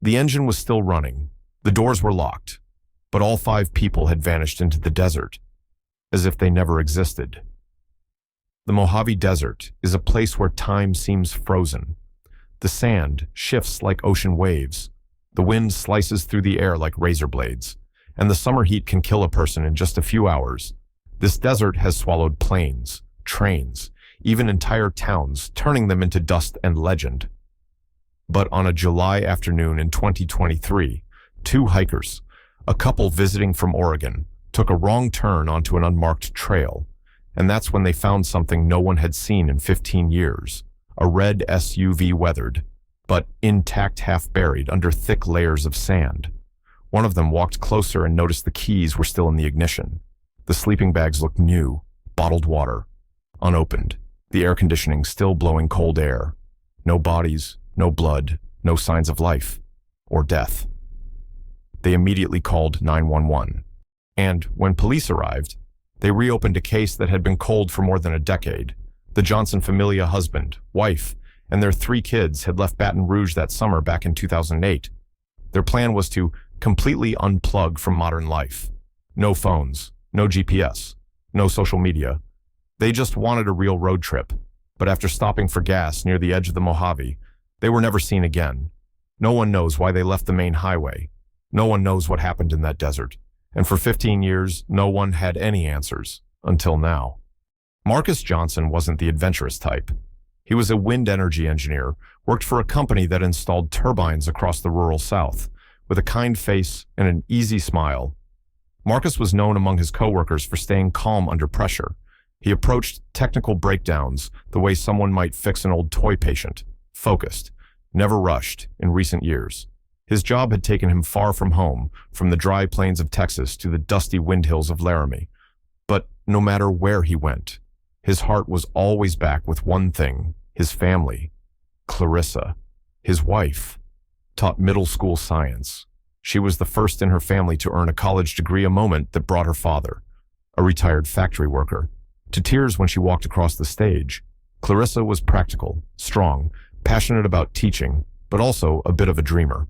The engine was still running. The doors were locked, but all 5 people had vanished into the desert, as if they never existed. The Mojave Desert is a place where time seems frozen. The sand shifts like ocean waves. The wind slices through the air like razor blades, and the summer heat can kill a person in just a few hours. This desert has swallowed planes, trains, even entire towns, turning them into dust and legend. But on a July afternoon in 2023, 2 hikers, a couple visiting from Oregon, took a wrong turn onto an unmarked trail, and that's when they found something no one had seen in 15 years, a red SUV weathered, but intact, half buried under thick layers of sand. One of them walked closer and noticed the keys were still in the ignition. The sleeping bags looked new, bottled water, unopened, the air conditioning still blowing cold air. No bodies, no blood, no signs of life or death. They immediately called 911, and when police arrived, they reopened a case that had been cold for more than a decade. The Johnson familia husband, wife, and their 3 kids had left Baton Rouge that summer back in 2008. Their plan was to completely unplug from modern life. No phones, no GPS, no social media. They just wanted a real road trip, but after stopping for gas near the edge of the Mojave, they were never seen again. No one knows why they left the main highway. No one knows what happened in that desert. And for 15 years, no one had any answers, until now. Marcus Johnson wasn't the adventurous type. He was a wind energy engineer, worked for a company that installed turbines across the rural South, with a kind face and an easy smile. Marcus was known among his coworkers for staying calm under pressure. He approached technical breakdowns the way someone might fix an old toy patient, focused, never rushed in recent years. His job had taken him far from home, from the dry plains of Texas to the dusty wind hills of Laramie. But no matter where he went, his heart was always back with one thing: his family. Clarissa, his wife, taught middle school science. She was the first in her family to earn a college degree, a moment that brought her father, a retired factory worker, to tears when she walked across the stage. Clarissa was practical, strong, passionate about teaching, but also a bit of a dreamer.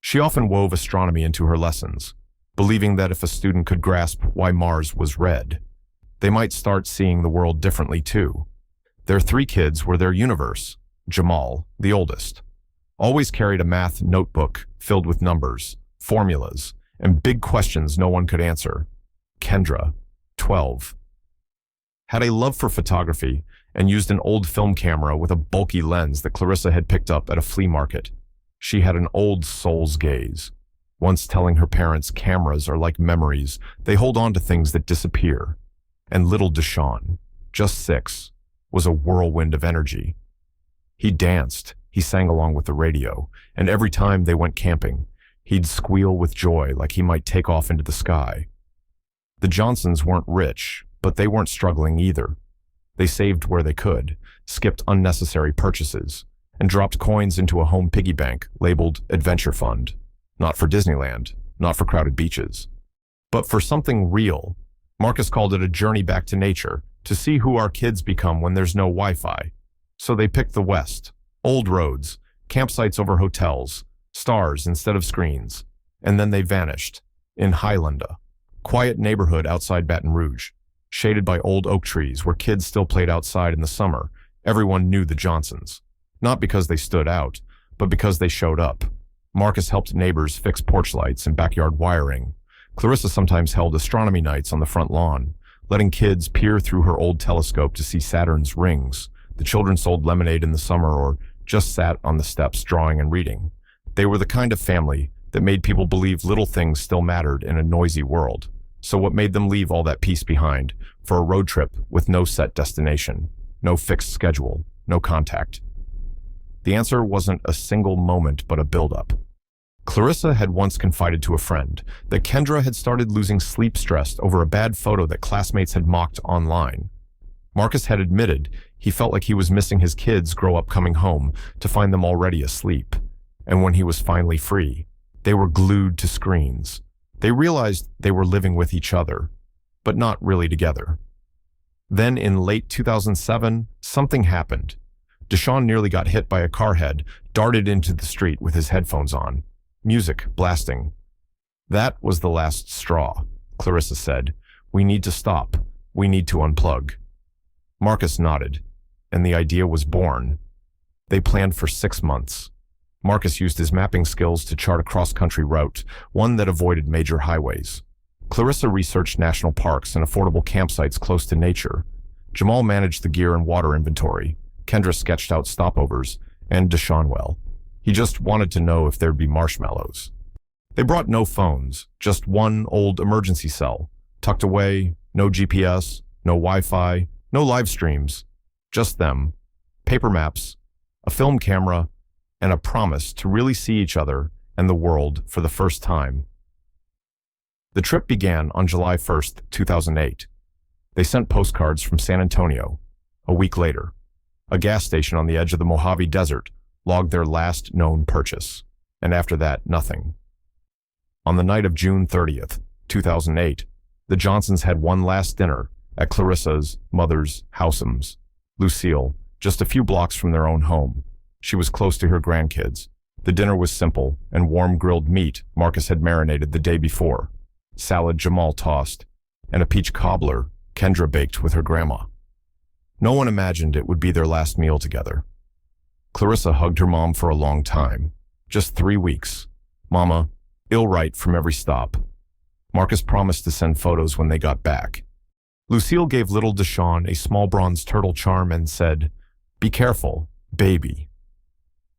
She often wove astronomy into her lessons, believing that if a student could grasp why Mars was red, they might start seeing the world differently too. Their 3 kids were their universe. Jamal, the oldest, always carried a math notebook filled with numbers, formulas, and big questions no one could answer. Kendra, 12, had a love for photography and used an old film camera with a bulky lens that Clarissa had picked up at a flea market. She had an old soul's gaze, once telling her parents cameras are like memories. They hold on to things that disappear. And little Deshaun, just 6, was a whirlwind of energy. He danced, he sang along with the radio, and every time they went camping, he'd squeal with joy like he might take off into the sky. The Johnsons weren't rich, but they weren't struggling either. They saved where they could, skipped unnecessary purchases, and dropped coins into a home piggy bank labeled Adventure Fund. Not for Disneyland, not for crowded beaches, but for something real. Marcus called it a journey back to nature, to see who our kids become when there's no Wi-Fi. So they picked the West, old roads, campsites over hotels, stars instead of screens, and then they vanished in Highland, quiet neighborhood outside Baton Rouge, shaded by old oak trees where kids still played outside in the summer. Everyone knew the Johnsons. Not because they stood out, but because they showed up. Marcus helped neighbors fix porch lights and backyard wiring. Clarissa sometimes held astronomy nights on the front lawn, letting kids peer through her old telescope to see Saturn's rings. The children sold lemonade in the summer or just sat on the steps drawing and reading. They were the kind of family that made people believe little things still mattered in a noisy world. So what made them leave all that peace behind for a road trip with no set destination, no fixed schedule, no contact? The answer wasn't a single moment, but a buildup. Clarissa had once confided to a friend that Kendra had started losing sleep stress over a bad photo that classmates had mocked online. Marcus had admitted he felt like he was missing his kids grow up coming home to find them already asleep. And when he was finally free, they were glued to screens. They realized they were living with each other, but not really together. Then in late 2007, something happened. Deshaun nearly got hit by a car head, darted into the street with his headphones on. music blasting. "That was the last straw," Clarissa said. "We need to stop. We need to unplug." Marcus nodded, and the idea was born. They planned for 6 months. Marcus used his mapping skills to chart a cross-country route, one that avoided major highways. Clarissa researched national parks and affordable campsites close to nature. Jamal managed the gear and water inventory. Kendra sketched out stopovers, and Deshaun, he just wanted to know if there'd be marshmallows. They brought no phones, just one old emergency cell, tucked away, no GPS, no Wi-Fi, no live streams, just them, paper maps, a film camera, and a promise to really see each other and the world for the first time. The trip began on July 1st, 2008. They sent postcards from San Antonio. A week later, a gas station on the edge of the Mojave Desert logged their last known purchase, and after that, nothing. On the night of June 30th, 2008, the Johnsons had one last dinner at Clarissa's mother's house's, Lucille, just a few blocks from their own home. She was close to her grandkids. The dinner was simple and warm grilled meat Marcus had marinated the day before, salad Jamal tossed, and a peach cobbler Kendra baked with her grandma. No one imagined it would be their last meal together. Clarissa hugged her mom for a long time. Just 3 weeks. Mama, ill right from every stop. Marcus promised to send photos when they got back. Lucille gave little Deshaun a small bronze turtle charm and said, "Be careful, baby.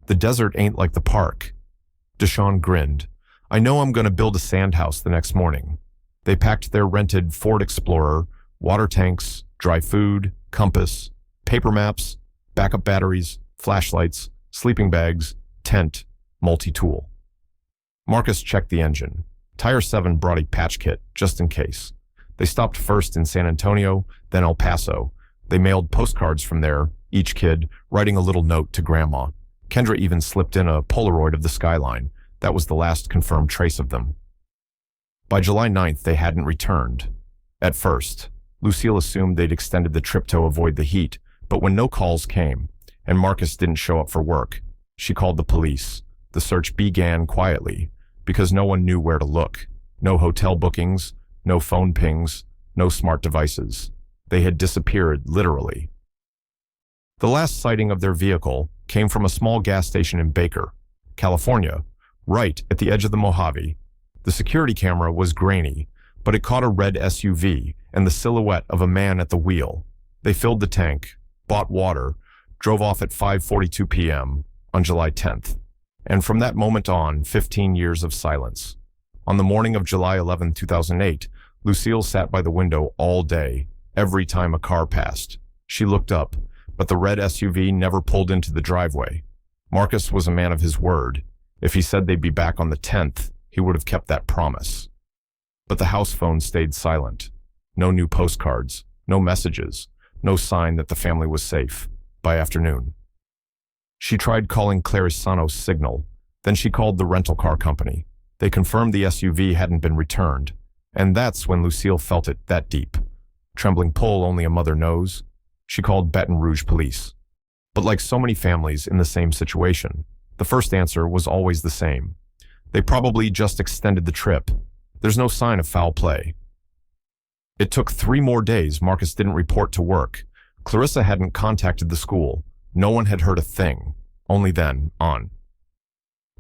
The desert ain't like the park." Deshaun grinned. "I know I'm going to build a sand house the next morning." They packed their rented Ford Explorer, water tanks, dry food, compass, paper maps, backup batteries, flashlights, sleeping bags, tent, multi-tool. Marcus checked the engine. Tire 7 brought a patch kit, just in case. They stopped first in San Antonio, then El Paso. They mailed postcards from there, each kid writing a little note to Grandma. Kendra even slipped in a Polaroid of the skyline. That was the last confirmed trace of them. By July 9th, they hadn't returned. At first, Lucille assumed they'd extended the trip to avoid the heat, but when no calls came, and Marcus didn't show up for work, she called the police. The search began quietly, because no one knew where to look. No hotel bookings, no phone pings, no smart devices. They had disappeared, literally. The last sighting of their vehicle came from a small gas station in Baker, California, right at the edge of the Mojave. The security camera was grainy, but it caught a red SUV and the silhouette of a man at the wheel. They filled the tank, bought water, drove off at 5:42 p.m. on July 10th. And from that moment on, 15 years of silence. On the morning of July 11, 2008, Lucille sat by the window all day, every time a car passed. She looked up, but the red SUV never pulled into the driveway. Marcus was a man of his word. If he said they'd be back on the 10th, he would have kept that promise. But the house phone stayed silent. No new postcards, no messages, no sign that the family was safe. By afternoon, she tried calling Clarisano's signal. Then she called the rental car company. They confirmed the SUV hadn't been returned. And that's when Lucille felt it that deep. Trembling pull only a mother knows. She called Baton Rouge police. But like so many families in the same situation, the first answer was always the same. They probably just extended the trip. There's no sign of foul play. It took 3 more days Marcus didn't report to work. Clarissa hadn't contacted the school. No one had heard a thing. Only then, on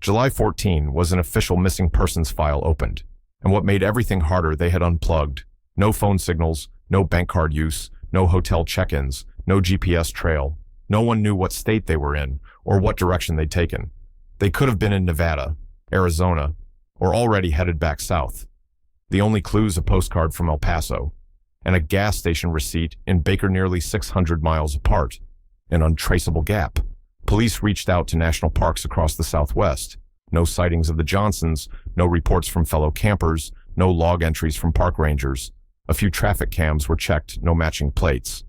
July 14 was an official missing persons file opened. And what made everything harder, they had unplugged. No phone signals, no bank card use, no hotel check-ins, no GPS trail. No one knew what state they were in or what direction they'd taken. They could have been in Nevada, Arizona, or already headed back south. The only clues a postcard from El Paso and a gas station receipt in Baker nearly 600 miles apart. An untraceable gap. Police reached out to national parks across the Southwest. No sightings of the Johnsons, no reports from fellow campers, no log entries from park rangers. A few traffic cams were checked, no matching plates.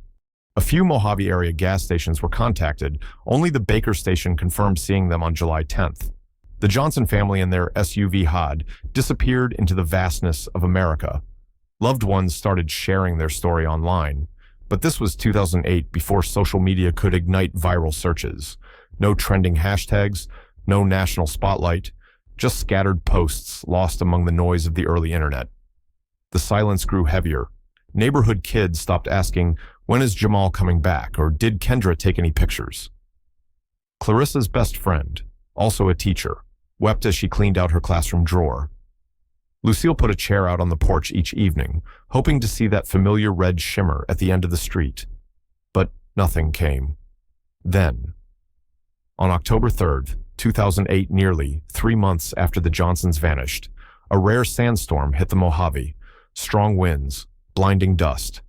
A few Mojave area gas stations were contacted. Only the Baker station confirmed seeing them on July 10th. The Johnson family and their SUV had disappeared into the vastness of America. Loved ones started sharing their story online. But this was 2008, before social media could ignite viral searches. No trending hashtags, no national spotlight, just scattered posts lost among the noise of the early internet. The silence grew heavier. Neighborhood kids stopped asking, "When is Jamal coming back?" or "Did Kendra take any pictures?" Clarissa's best friend, also a teacher, wept as she cleaned out her classroom drawer. Lucille put a chair out on the porch each evening, hoping to see that familiar red shimmer at the end of the street. But nothing came. Then, on October 3rd, 2008, nearly 3 months after the Johnsons vanished, a rare sandstorm hit the Mojave. Strong winds, blinding dust.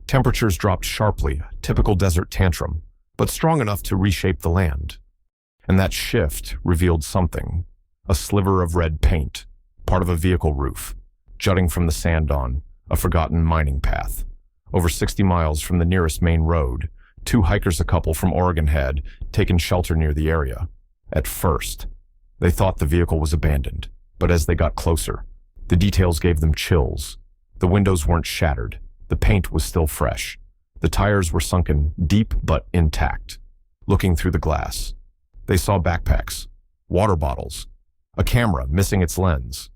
Temperatures dropped sharply, typical desert tantrum, but strong enough to reshape the land. And that shift revealed something. A sliver of red paint, part of a vehicle roof, jutting from the sand on a forgotten mining path. Over 60 miles from the nearest main road, 2 hikers, a couple from Oregon, had taken shelter near the area. At first, they thought the vehicle was abandoned, but as they got closer, the details gave them chills. The windows weren't shattered. The paint was still fresh. The tires were sunken deep but intact. Looking through the glass, they saw backpacks, water bottles, a camera missing its lens,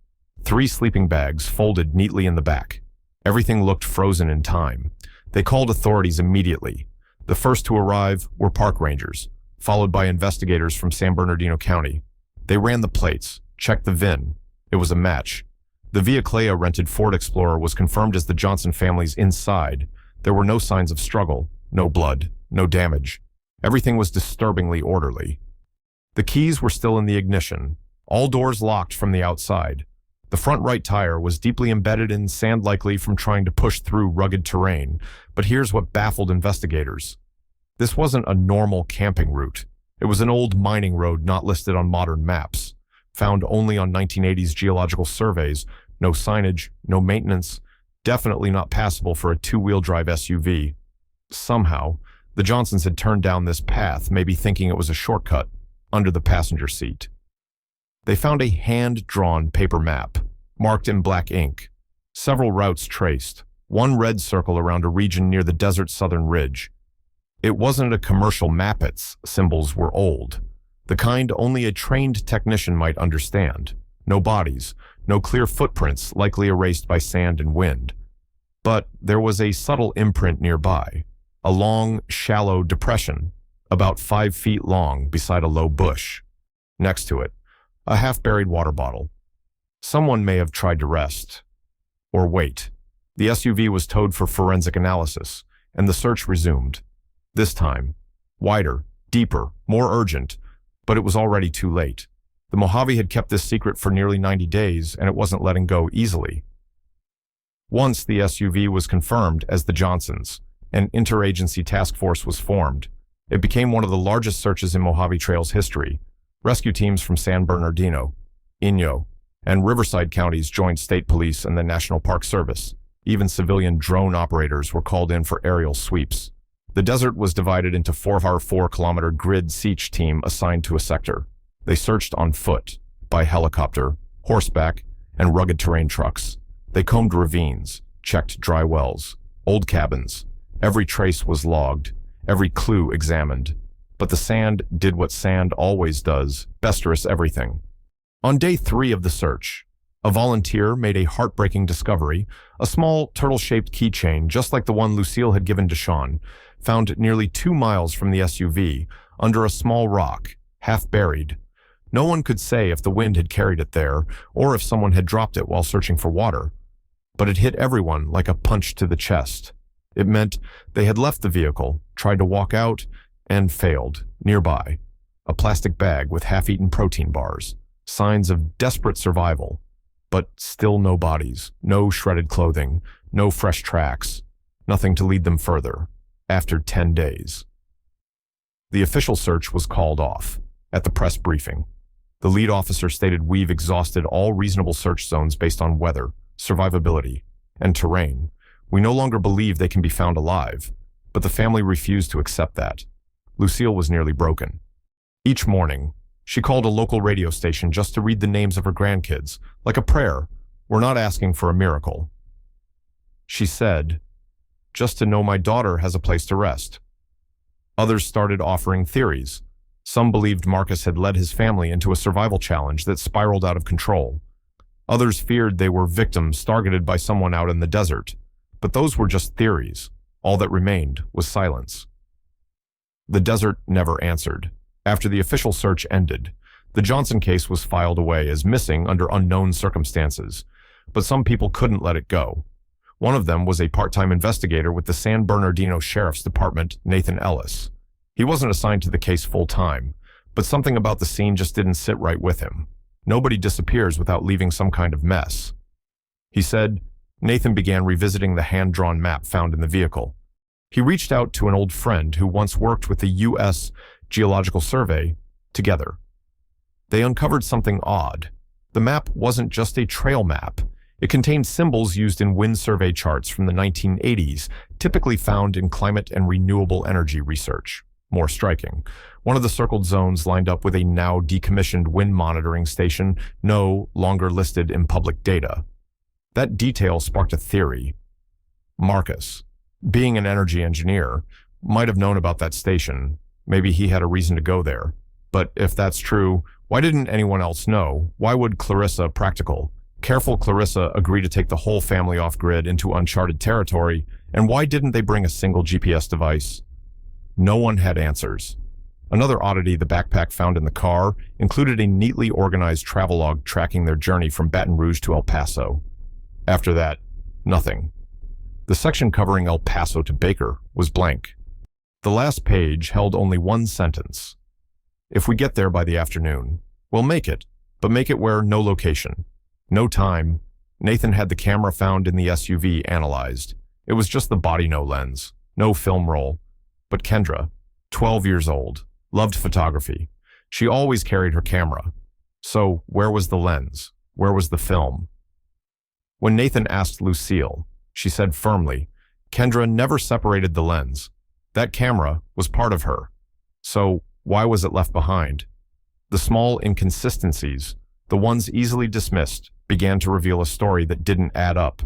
3 sleeping bags folded neatly in the back. Everything looked frozen in time. They called authorities immediately. The first to arrive were park rangers, followed by investigators from San Bernardino County. They ran the plates, checked the VIN. It was a match. The Via Clea rented Ford Explorer was confirmed as the Johnson family's inside. There were no signs of struggle, no blood, no damage. Everything was disturbingly orderly. The keys were still in the ignition, all doors locked from the outside. The front right tire was deeply embedded in sand, likely from trying to push through rugged terrain. But here's what baffled investigators. This wasn't a normal camping route. It was an old mining road not listed on modern maps, found only on 1980s geological surveys. No signage, no maintenance, definitely not passable for a 2-wheel drive SUV. Somehow, the Johnsons had turned down this path, maybe thinking it was a shortcut, under the passenger seat. They found a hand-drawn paper map, marked in black ink. Several routes traced, one red circle around a region near the desert's southern ridge. It wasn't a commercial map, its symbols were old, the kind only a trained technician might understand. No bodies, no clear footprints likely erased by sand and wind. But there was a subtle imprint nearby, a long, shallow depression, about 5 feet long beside a low bush. Next to it, a half-buried water bottle. Someone may have tried to rest. Or wait. The SUV was towed for forensic analysis, and the search resumed. This time, wider, deeper, more urgent, but it was already too late. The Mojave had kept this secret for nearly 90 days, and it wasn't letting go easily. Once the SUV was confirmed as the Johnsons, an interagency task force was formed. It became one of the largest searches in Mojave Trail's history. Rescue teams from San Bernardino, Inyo, and Riverside counties joined state police and the National Park Service. Even civilian drone operators were called in for aerial sweeps. The desert was divided into 4-kilometer grid siege team assigned to a sector. They searched on foot, by helicopter, horseback, and rugged terrain trucks. They combed ravines, checked dry wells, old cabins. Every trace was logged, every clue examined. But the sand did what sand always does, besteros everything. On day 3 of the search, a volunteer made a heartbreaking discovery, a small turtle-shaped keychain just like the one Lucille had given Deshawn, found nearly 2 miles from the SUV, under a small rock, half buried. No one could say if the wind had carried it there, or if someone had dropped it while searching for water. But it hit everyone like a punch to the chest. It meant they had left the vehicle, tried to walk out, and failed. Nearby, a plastic bag with half-eaten protein bars, signs of desperate survival. But still no bodies, no shredded clothing, no fresh tracks, nothing to lead them further, after 10 days. The official search was called off. At the press briefing, the lead officer stated, "We've exhausted all reasonable search zones based on weather, survivability, and terrain. We no longer believe they can be found alive." But the family refused to accept that. Lucille was nearly broken. Each morning, she called a local radio station just to read the names of her grandkids, like a prayer. "We're not asking for a miracle." She said, "Just to know my daughter has a place to rest." Others started offering theories. Some believed Marcus had led his family into a survival challenge that spiraled out of control. Others feared they were victims targeted by someone out in the desert. But those were just theories. All that remained was silence. The desert never answered. After the official search ended, the Johnson case was filed away as missing under unknown circumstances. But some people couldn't let it go. One of them was a part-time investigator with the San Bernardino Sheriff's Department, Nathan Ellis. He wasn't assigned to the case full-time, but something about the scene just didn't sit right with him. Nobody disappears without leaving some kind of mess. He said, Nathan began revisiting the hand-drawn map found in the vehicle. He reached out to an old friend who once worked with the U.S. Geological Survey together. They uncovered something odd. The map wasn't just a trail map. It contained symbols used in wind survey charts from the 1980s, typically found in climate and renewable energy research. More striking, one of the circled zones lined up with a now decommissioned wind monitoring station, no longer listed in public data. That detail sparked a theory. Marcus, being an energy engineer, might have known about that station. Maybe he had a reason to go there. But if that's true, why didn't anyone else know? Why would Clarissa, practical, careful Clarissa, agree to take the whole family off-grid into uncharted territory? And why didn't they bring a single GPS device? No one had answers. Another oddity the backpack found in the car included a neatly organized travelogue tracking their journey from Baton Rouge to El Paso. After that, nothing. The section covering El Paso to Baker was blank. The last page held only one sentence. If we get there by the afternoon, we'll make it, but make it where no location, no time. Nathan had the camera found in the SUV analyzed. It was just the body, no lens, no film roll. But Kendra, 12 years old, loved photography. She always carried her camera. So where was the lens? Where was the film? When Nathan asked Lucille, she said firmly, Kendra never separated the lens. That camera was part of her. So why was it left behind? The small inconsistencies, the ones easily dismissed, began to reveal a story that didn't add up.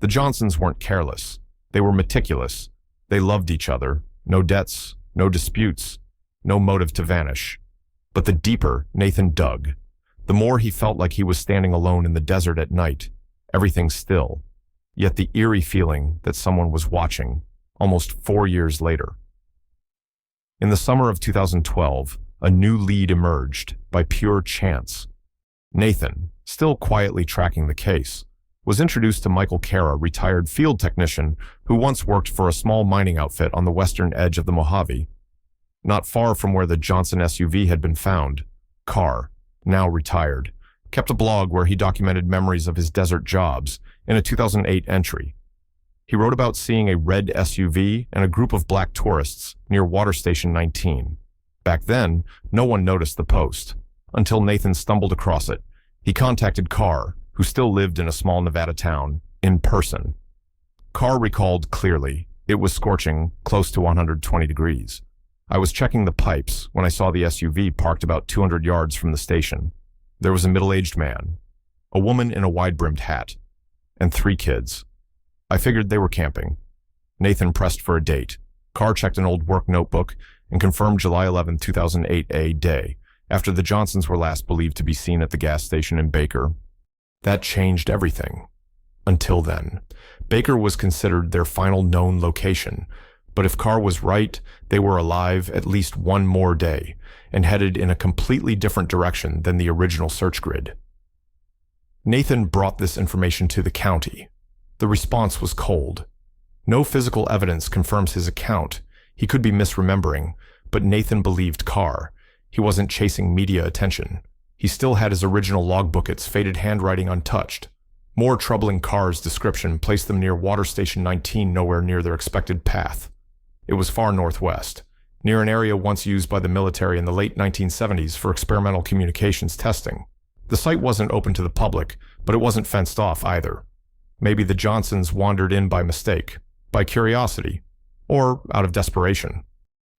The Johnsons weren't careless. They were meticulous. They loved each other. No debts, no disputes, no motive to vanish. But the deeper Nathan dug, the more he felt like he was standing alone in the desert at night, everything still, yet the eerie feeling that someone was watching, almost 4 years later. In the summer of 2012, a new lead emerged by pure chance. Nathan, still quietly tracking the case, was introduced to Michael Cara, retired field technician who once worked for a small mining outfit on the western edge of the Mojave. Not far from where the Johnson SUV had been found, Carr, now retired, kept a blog where he documented memories of his desert jobs in a 2008 entry. He wrote about seeing a red SUV and a group of black tourists near Water Station 19. Back then, no one noticed the post, until Nathan stumbled across it. He contacted Carr, who still lived in a small Nevada town, in person. Carr recalled clearly, it was scorching, close to 120 degrees. I was checking the pipes when I saw the SUV parked about 200 yards from the station. There was a middle-aged man, a woman in a wide-brimmed hat, and 3 kids. I figured they were camping. Nathan pressed for a date. Carr checked an old work notebook and confirmed July 11, 2008 a day, after the Johnsons were last believed to be seen at the gas station in Baker. That changed everything. Until then, Baker was considered their final known location, but if Carr was right, they were alive at least one more day and headed in a completely different direction than the original search grid. Nathan brought this information to the county. The response was cold. No physical evidence confirms his account. He could be misremembering, but Nathan believed Carr. He wasn't chasing media attention. He still had his original logbook, its faded handwriting untouched. More troubling, Carr's description placed them near Water Station 19, nowhere near their expected path. It was far northwest, near an area once used by the military in the late 1970s for experimental communications testing. The site wasn't open to the public, but it wasn't fenced off either. Maybe the Johnsons wandered in by mistake, by curiosity, or out of desperation.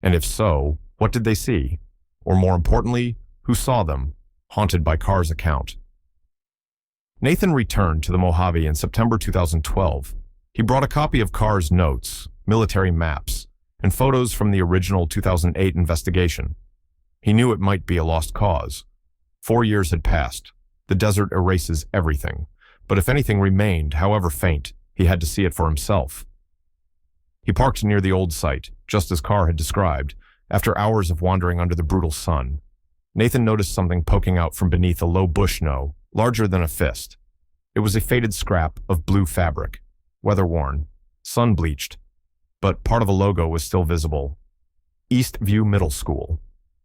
And if so, what did they see? Or more importantly, who saw them, haunted by Carr's account? Nathan returned to the Mojave in September 2012. He brought a copy of Carr's notes, military maps, and photos from the original 2008 investigation. He knew it might be a lost cause. 4 years had passed. The desert erases everything. But if anything remained, however faint, he had to see it for himself. He parked near the old site, just as Carr had described, after hours of wandering under the brutal sun. Nathan noticed something poking out from beneath a low bush larger than a fist. It was a faded scrap of blue fabric, weather-worn, sun-bleached, but part of a logo was still visible. East View Middle School.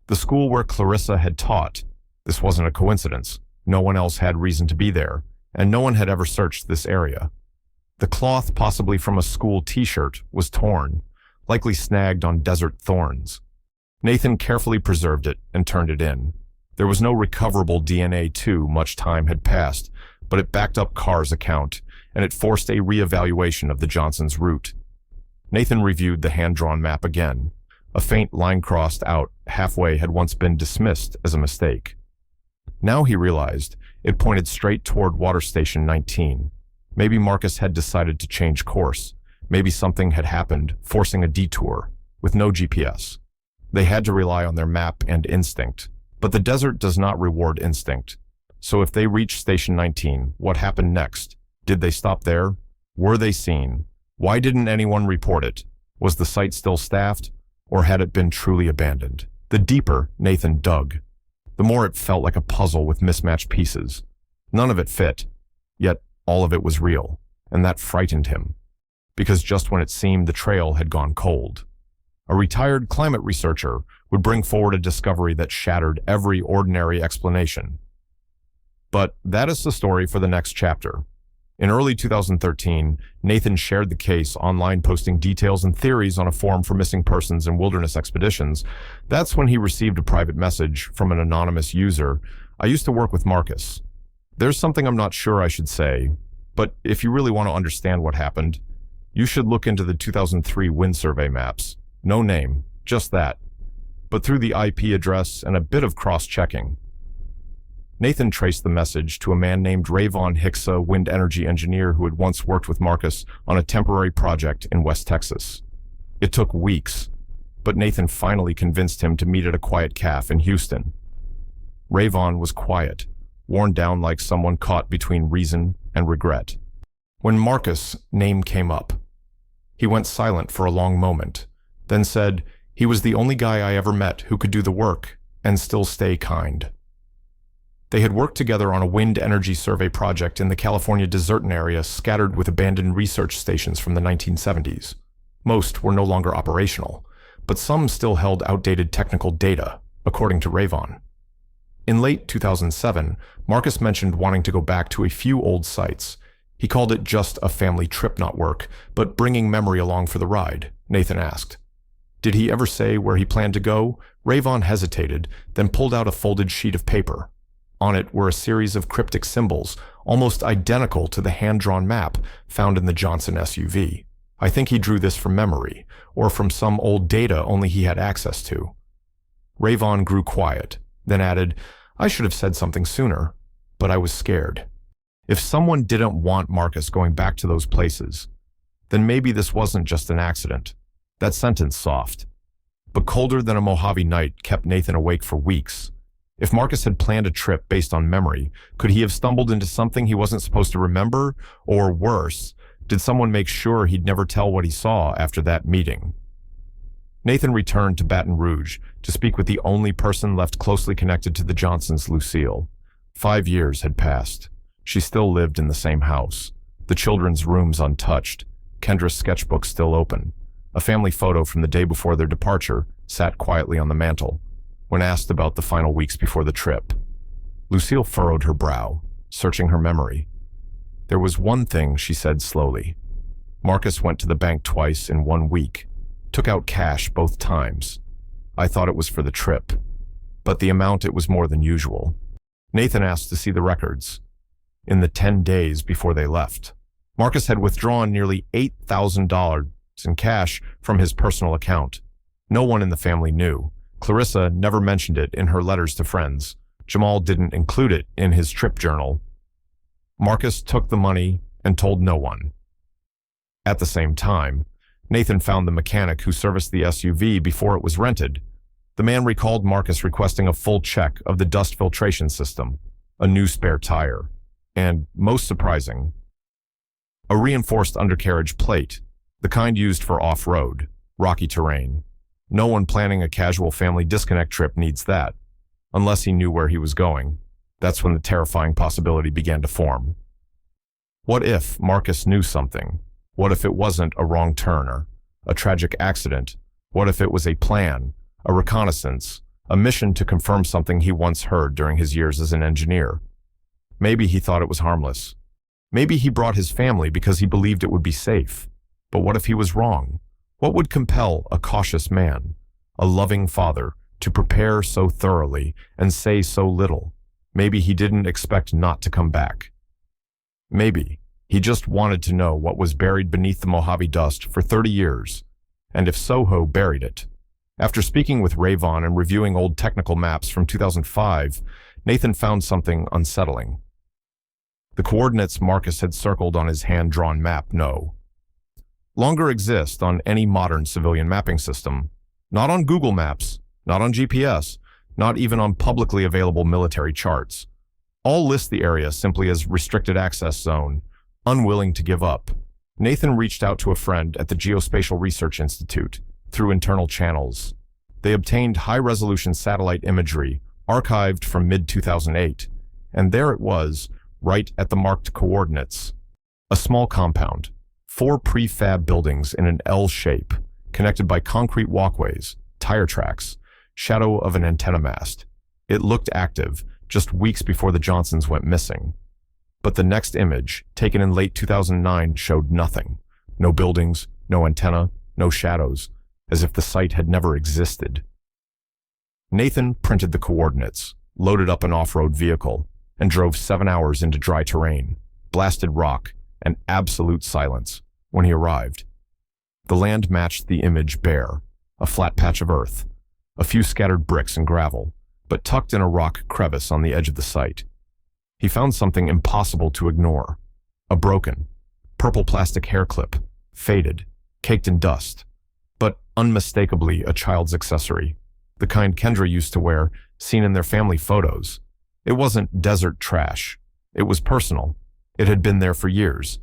The school where Clarissa had taught. This wasn't a coincidence. No one else had reason to be there, and no one had ever searched this area. The cloth, possibly from a school t-shirt, was torn, likely snagged on desert thorns. Nathan carefully preserved it and turned it in. There was no recoverable DNA too, much time had passed, but it backed up Carr's account, and it forced a reevaluation of the Johnsons' route. Nathan reviewed the hand-drawn map again. A faint line crossed out halfway had once been dismissed as a mistake. Now he realized it pointed straight toward Water Station 19. Maybe Marcus had decided to change course. Maybe something had happened, forcing a detour, with no GPS. They had to rely on their map and instinct. But the desert does not reward instinct. So if they reached Station 19, what happened next? Did they stop there? Were they seen? Why didn't anyone report it? Was the site still staffed? Or had it been truly abandoned? The deeper Nathan dug, the more it felt like a puzzle with mismatched pieces. None of it fit, yet all of it was real, and that frightened him, because just when it seemed the trail had gone cold. A retired climate researcher would bring forward a discovery that shattered every ordinary explanation. But that is the story for the next chapter. In early 2013, Nathan shared the case online, posting details and theories on a forum for missing persons and wilderness expeditions. That's when he received a private message from an anonymous user. "I used to work with Marcus. There's something I'm not sure I should say, but if you really want to understand what happened, you should look into the 2003 wind survey maps. No name, just that. But through the IP address and a bit of cross-checking." Nathan traced the message to a man named Rayvon Hicksa, wind energy engineer who had once worked with Marcus on a temporary project in West Texas. It took weeks, but Nathan finally convinced him to meet at a quiet cafe in Houston. Rayvon was quiet, worn down like someone caught between reason and regret. When Marcus' name came up, he went silent for a long moment, then said he was the only guy I ever met who could do the work and still stay kind. They had worked together on a wind energy survey project in the California desert area scattered with abandoned research stations from the 1970s. Most were no longer operational, but some still held outdated technical data, according to Rayvon. In late 2007, Marcus mentioned wanting to go back to a few old sites. He called it just a family trip, not work, but bringing memory along for the ride, Nathan asked. Did he ever say where he planned to go? Rayvon hesitated, then pulled out a folded sheet of paper. On it were a series of cryptic symbols, almost identical to the hand-drawn map found in the Johnson SUV. I think he drew this from memory, or from some old data only he had access to. Rayvon grew quiet, then added, I should have said something sooner, but I was scared. If someone didn't want Marcus going back to those places, then maybe this wasn't just an accident. That sentence soft, but colder than a Mojave night, kept Nathan awake for weeks. If Marcus had planned a trip based on memory, could he have stumbled into something he wasn't supposed to remember? Or worse, did someone make sure he'd never tell what he saw after that meeting? Nathan returned to Baton Rouge to speak with the only person left closely connected to the Johnsons, Lucille. 5 years had passed. She still lived in the same house. The children's rooms untouched. Kendra's sketchbook still open. A family photo from the day before their departure sat quietly on the mantel. When asked about the final weeks before the trip, Lucille furrowed her brow, searching her memory. There was one thing, she said slowly. Marcus went to the bank twice in 1 week, took out cash both times. I thought it was for the trip, but the amount, it was more than usual. Nathan asked to see the records. In the 10 days before they left, Marcus had withdrawn nearly $8,000 in cash from his personal account. No one in the family knew. Clarissa never mentioned it in her letters to friends. Jamal didn't include it in his trip journal. Marcus took the money and told no one. At the same time, Nathan found the mechanic who serviced the SUV before it was rented. The man recalled Marcus requesting a full check of the dust filtration system, a new spare tire, and, most surprising, a reinforced undercarriage plate, the kind used for off-road, rocky terrain. No one planning a casual family disconnect trip needs that, unless he knew where he was going. That's when the terrifying possibility began to form. What if Marcus knew something? What if it wasn't a wrong turn or a tragic accident? What if it was a plan, a reconnaissance, a mission to confirm something he once heard during his years as an engineer? Maybe he thought it was harmless. Maybe he brought his family because he believed it would be safe. But what if he was wrong? What would compel a cautious man, a loving father, to prepare so thoroughly and say so little? Maybe he didn't expect not to come back. Maybe he just wanted to know what was buried beneath the Mojave dust for 30 years, and if Soho buried it. After speaking with Rayvon and reviewing old technical maps from 2005, Nathan found something unsettling. The coordinates Marcus had circled on his hand-drawn map no longer exist on any modern civilian mapping system, not on Google Maps, not on GPS, not even on publicly available military charts. All list the area simply as restricted access zone, unwilling to give up. Nathan reached out to a friend at the Geospatial Research Institute through internal channels. They obtained high-resolution satellite imagery archived from mid-2008, and there it was, right at the marked coordinates. A small compound, 4 prefab buildings in an L shape, connected by concrete walkways, tire tracks, shadow of an antenna mast. It looked active, just weeks before the Johnsons went missing. But the next image, taken in late 2009, showed nothing. No buildings, no antenna, no shadows, as if the site had never existed. Nathan printed the coordinates, loaded up an off-road vehicle, and drove 7 hours into dry terrain, blasted rock, and absolute silence when he arrived. The land matched the image bare, a flat patch of earth, a few scattered bricks and gravel, but tucked in a rock crevice on the edge of the site. He found something impossible to ignore. A broken, purple plastic hair clip, faded, caked in dust, but unmistakably a child's accessory, the kind Kendra used to wear, seen in their family photos. It wasn't desert trash. It was personal. It had been there for years.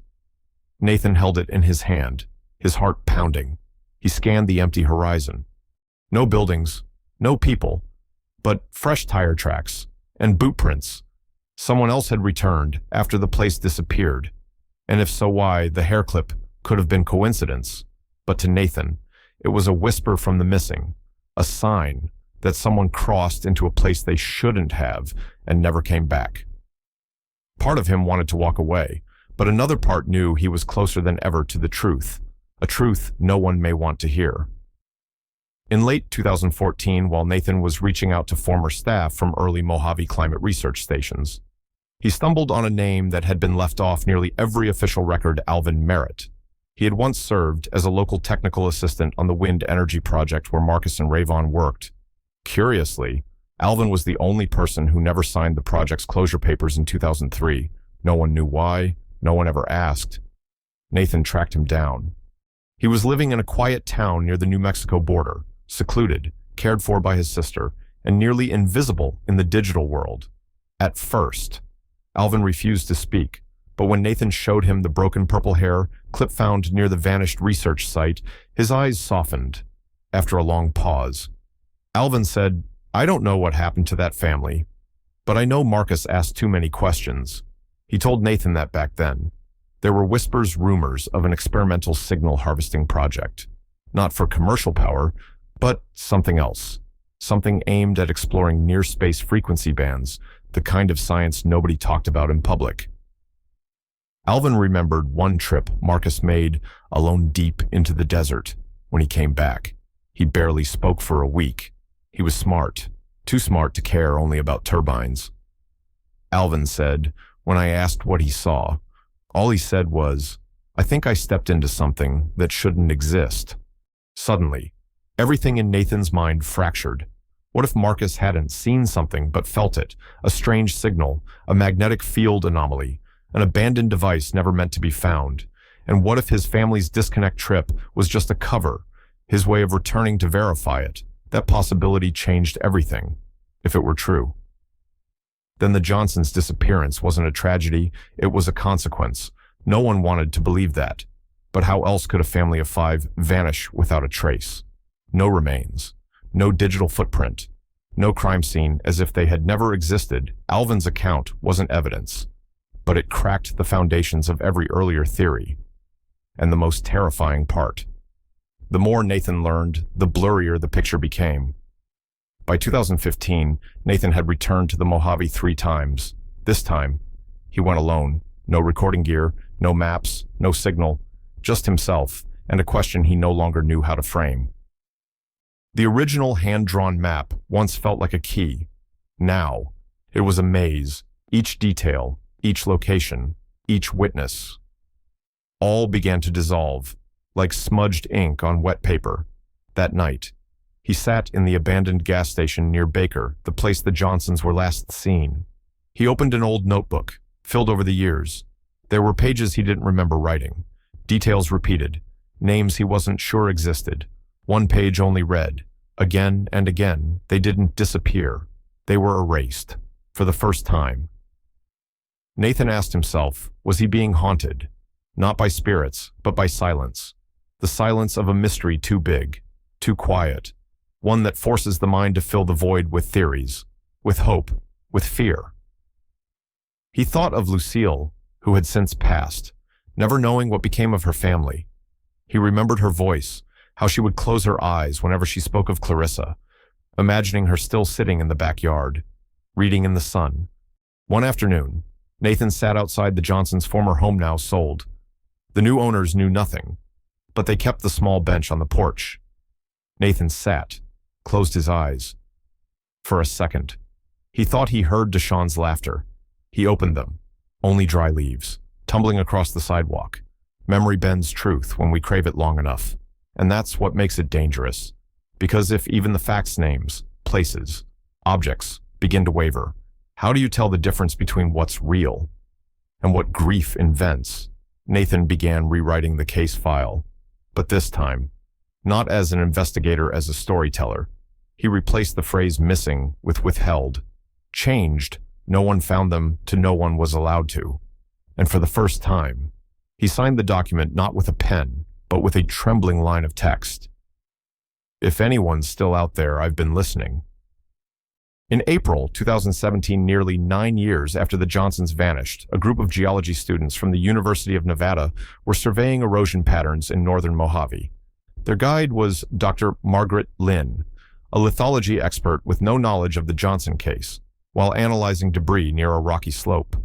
Nathan held it in his hand, his heart pounding. He scanned the empty horizon. No buildings, no people, but fresh tire tracks and boot prints. Someone else had returned after the place disappeared. And if so, why, the hair clip could have been coincidence. But to Nathan, it was a whisper from the missing, a sign that someone crossed into a place they shouldn't have and never came back. Part of him wanted to walk away, but another part knew he was closer than ever to the truth, a truth no one may want to hear. In late 2014, while Nathan was reaching out to former staff from early Mojave climate research stations, he stumbled on a name that had been left off nearly every official record: Alvin Merritt. He had once served as a local technical assistant on the wind energy project where Marcus and Rayvon worked. Curiously, Alvin was the only person who never signed the project's closure papers in 2003. No one knew why, no one ever asked. Nathan tracked him down. He was living in a quiet town near the New Mexico border, secluded, cared for by his sister, and nearly invisible in the digital world. At first, Alvin refused to speak, but when Nathan showed him the broken purple hair clip found near the vanished research site, his eyes softened. After a long pause, Alvin said, "I don't know what happened to that family, but I know Marcus asked too many questions." He told Nathan that back then. There were whispers, rumors of an experimental signal harvesting project. Not for commercial power, but something else. Something aimed at exploring near-space frequency bands, the kind of science nobody talked about in public. Alvin remembered one trip Marcus made alone deep into the desert. When he came back, he barely spoke for a week. He was smart, too smart to care only about turbines. Alvin said, when I asked what he saw, all he said was, "I think I stepped into something that shouldn't exist." Suddenly, everything in Nathan's mind fractured. What if Marcus hadn't seen something but felt it, a strange signal, a magnetic field anomaly, an abandoned device never meant to be found? And what if his family's disconnect trip was just a cover, his way of returning to verify it, That possibility changed everything, if it were true. Then the Johnsons' disappearance wasn't a tragedy, it was a consequence. No one wanted to believe that. But how else could a family of 5 vanish without a trace? No remains, no digital footprint, no crime scene, as if they had never existed. Alvin's account wasn't evidence, but it cracked the foundations of every earlier theory. And the most terrifying part. The more Nathan learned, the blurrier the picture became. By 2015, Nathan had returned to the Mojave 3 times. This time, he went alone. No recording gear, no maps, no signal, just himself, and a question he no longer knew how to frame. The original hand-drawn map once felt like a key. Now, it was a maze. Each detail, each location, each witness. All began to dissolve, like smudged ink on wet paper. That night, he sat in the abandoned gas station near Baker, the place the Johnsons were last seen. He opened an old notebook, filled over the years. There were pages he didn't remember writing, details repeated, names he wasn't sure existed. One page only read, again and again, they didn't disappear. They were erased, for the first time. Nathan asked himself, was he being haunted? Not by spirits, but by silence. The silence of a mystery too big, too quiet, one that forces the mind to fill the void with theories, with hope, with fear. He thought of Lucille, who had since passed, never knowing what became of her family. He remembered her voice, how she would close her eyes whenever she spoke of Clarissa, imagining her still sitting in the backyard, reading in the sun. One afternoon, Nathan sat outside the Johnsons' former home, now sold. The new owners knew nothing, but they kept the small bench on the porch. Nathan sat, closed his eyes. For a second, he thought he heard Deshawn's laughter. He opened them, only dry leaves, tumbling across the sidewalk. Memory bends truth when we crave it long enough. And that's what makes it dangerous. Because if even the facts' names, places, objects begin to waver, how do you tell the difference between what's real and what grief invents? Nathan began rewriting the case file, but this time, not as an investigator, as a storyteller. He replaced the phrase missing with withheld, changed no one found them to no one was allowed to. And for the first time, he signed the document not with a pen, but with a trembling line of text. If anyone's still out there, I've been listening. In April 2017, nearly 9 years after the Johnsons vanished, a group of geology students from the University of Nevada were surveying erosion patterns in northern Mojave. Their guide was Dr. Margaret Lynn, a lithology expert with no knowledge of the Johnson case, while analyzing debris near a rocky slope.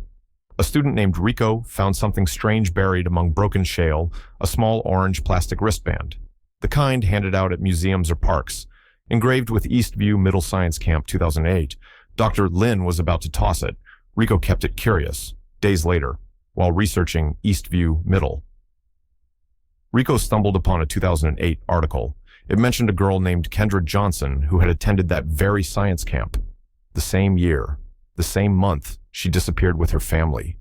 A student named Rico found something strange buried among broken shale, a small orange plastic wristband, the kind handed out at museums or parks. Engraved with Eastview Middle Science Camp 2008, Dr. Lynn was about to toss it. Rico kept it curious, days later, while researching Eastview Middle. Rico stumbled upon a 2008 article. It mentioned a girl named Kendra Johnson who had attended that very science camp. The same year, the same month, she disappeared with her family.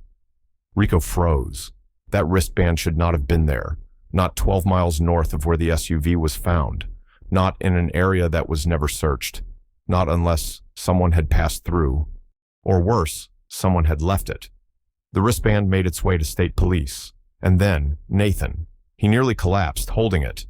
Rico froze. That wristband should not have been there, not 12 miles north of where the SUV was found. Not in an area that was never searched, not unless someone had passed through, or worse, someone had left it. The wristband made its way to state police, and then Nathan. He nearly collapsed holding it.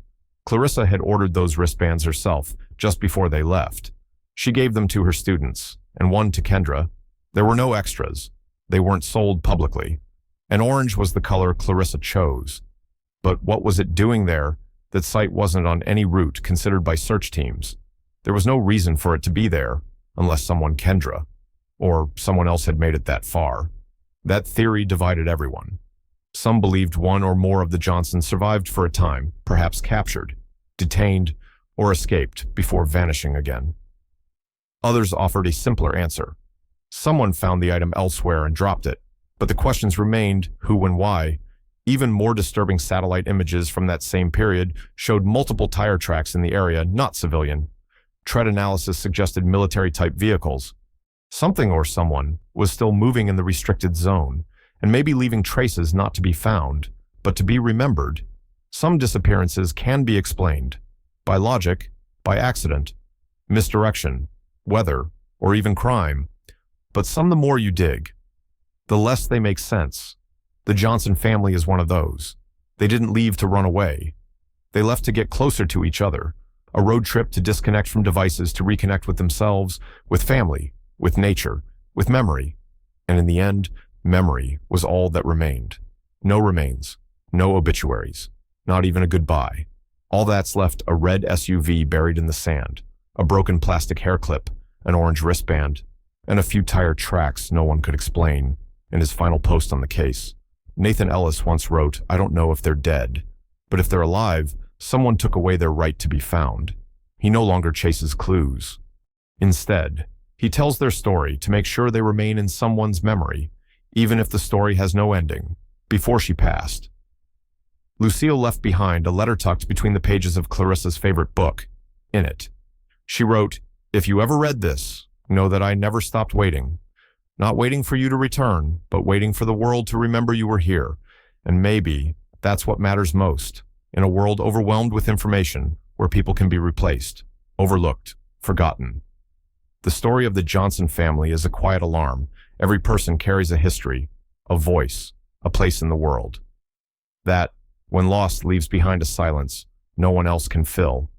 Clarissa had ordered those wristbands herself just before they left. She gave them to her students, and one to Kendra. There were no extras. They weren't sold publicly. And orange was the color Clarissa chose. But what was it doing there? That site wasn't on any route considered by search teams. There was no reason for it to be there, unless someone Kendra, or someone else had made it that far. That theory divided everyone. Some believed one or more of the Johnsons survived for a time, perhaps captured, detained, or escaped before vanishing again. Others offered a simpler answer. Someone found the item elsewhere and dropped it, but the questions remained: who and why. Even more disturbing satellite images from that same period showed multiple tire tracks in the area, not civilian. Tread analysis suggested military-type vehicles. Something or someone was still moving in the restricted zone, and maybe leaving traces not to be found, but to be remembered. Some disappearances can be explained by logic, by accident, misdirection, weather, or even crime. But some the more you dig, the less they make sense. The Johnson family is one of those. They didn't leave to run away. They left to get closer to each other, a road trip to disconnect from devices, to reconnect with themselves, with family, with nature, with memory. And in the end, memory was all that remained. No remains, no obituaries, not even a goodbye. All that's left: a red SUV buried in the sand, a broken plastic hair clip, an orange wristband, and a few tire tracks no one could explain. In his final post on the case, Nathan Ellis once wrote, "I don't know if they're dead, but if they're alive, someone took away their right to be found." He no longer chases clues. Instead, he tells their story to make sure they remain in someone's memory, even if the story has no ending. Before she passed, Lucille left behind a letter tucked between the pages of Clarissa's favorite book. In it, she wrote, "If you ever read this, know that I never stopped waiting. Not waiting for you to return, but waiting for the world to remember you were here. And maybe that's what matters most, in a world overwhelmed with information, where people can be replaced, overlooked, forgotten." The story of the Johnson family is a quiet alarm. Every person carries a history, a voice, a place in the world. That, when lost, leaves behind a silence no one else can fill.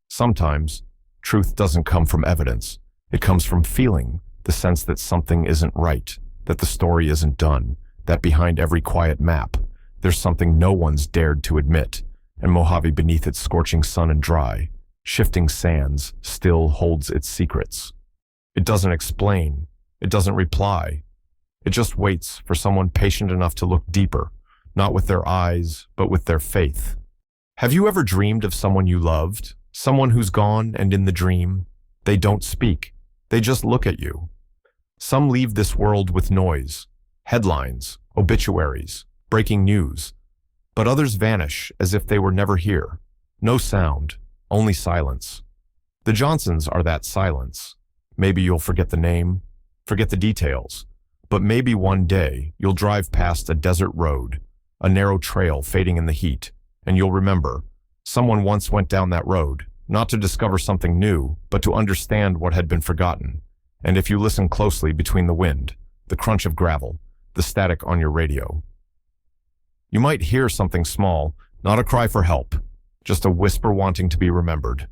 Sometimes, truth doesn't come from evidence. It comes from feeling, the sense that something isn't right, that the story isn't done, that behind every quiet map, there's something no one's dared to admit. And Mojave, beneath its scorching sun and dry, shifting sands, still holds its secrets. It doesn't explain. It doesn't reply. It just waits for someone patient enough to look deeper, not with their eyes, but with their faith. Have you ever dreamed of someone you loved? Someone who's gone, and in the dream, they don't speak. They just look at you. Some leave this world with noise, headlines, obituaries, breaking news. But others vanish as if they were never here. No sound, only silence. The Johnsons are that silence. Maybe you'll forget the name, forget the details, but maybe one day you'll drive past a desert road, a narrow trail fading in the heat, and you'll remember, someone once went down that road, not to discover something new, but to understand what had been forgotten. And if you listen closely between the wind, the crunch of gravel, the static on your radio, you might hear something small, not a cry for help, just a whisper wanting to be remembered.